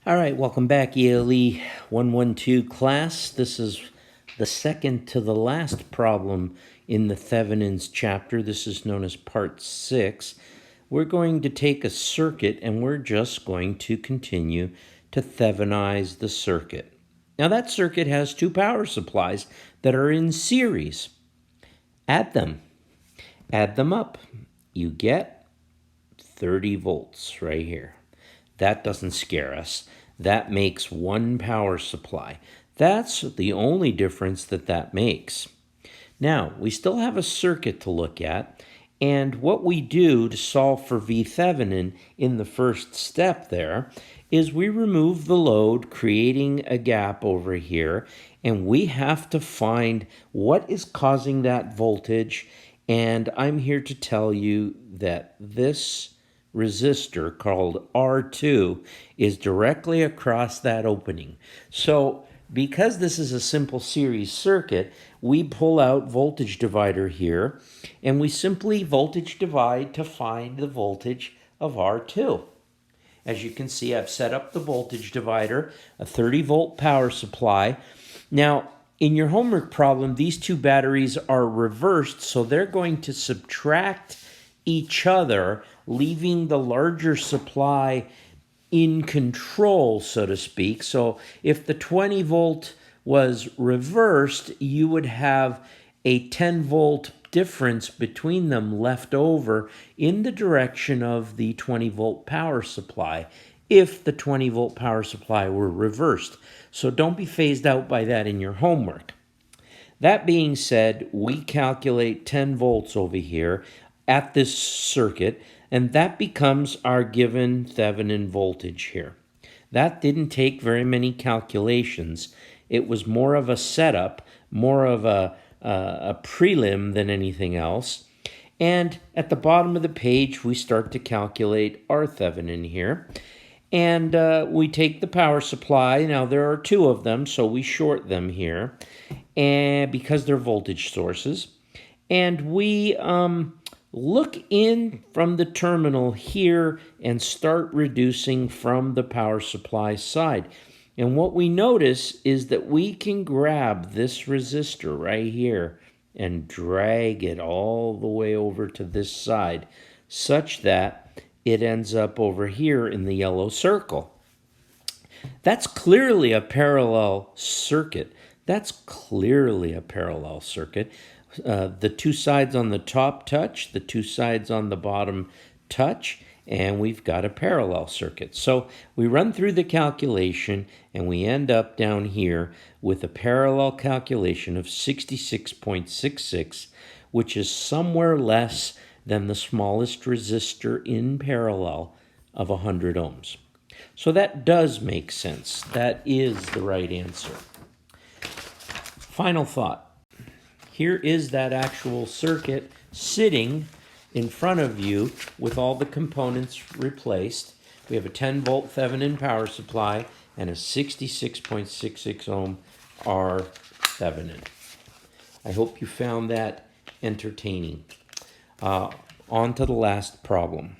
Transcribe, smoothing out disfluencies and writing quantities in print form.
All right, welcome back, ELE 112 class. This is the second to the last problem in the Thevenins chapter. This is known as part 6. We're going to take a circuit and we're just going to continue to Thevenize the circuit. Now that circuit has two power supplies that are in series. Add them up. You get 30 volts right here. That doesn't scare us. That makes one power supply. That's the only difference that makes. Now, we still have a circuit to look at, and what we do to solve for VThevenin in the first step there is we remove the load, creating a gap over here, and we have to find what is causing that voltage, and I'm here to tell you that this resistor called R2 is directly across that opening. So because this is a simple series circuit, we pull out voltage divider here and we simply voltage divide to find the voltage of R2. As you can see, I've set up the voltage divider, a 30 volt power supply. Now, in your homework problem, these two batteries are reversed, so they're going to subtract each other, leaving the larger supply in control, so to speak. So if the 20 volt was reversed, you would have a 10 volt difference between them left over in the direction of the 20 volt power supply if the 20 volt power supply were reversed. So don't be phased out by that in your homework. That being said, we calculate 10 volts over here at this circuit, and that becomes our given Thevenin voltage here. That didn't take very many calculations. It was more of a setup, more of a prelim than anything else. And at the bottom of the page, we start to calculate our Thevenin here. And we take the power supply. Now, there are two of them, so we short them here, and because they're voltage sources. And we look in from the terminal here and start reducing from the power supply side. And what we notice is that we can grab this resistor right here and drag it all the way over to this side, such that it ends up over here in the yellow circle. That's clearly a parallel circuit. That's clearly a parallel circuit. The two sides on the top touch, the two sides on the bottom touch, and we've got a parallel circuit. So we run through the calculation and we end up down here with a parallel calculation of 66.66, which is somewhere less than the smallest resistor in parallel of 100 ohms. So that does make sense. That is the right answer. Final thought. Here is that actual circuit sitting in front of you with all the components replaced. We have a 10 volt Thevenin power supply and a 66.66 ohm R Thevenin. I hope you found that entertaining. On to the last problem.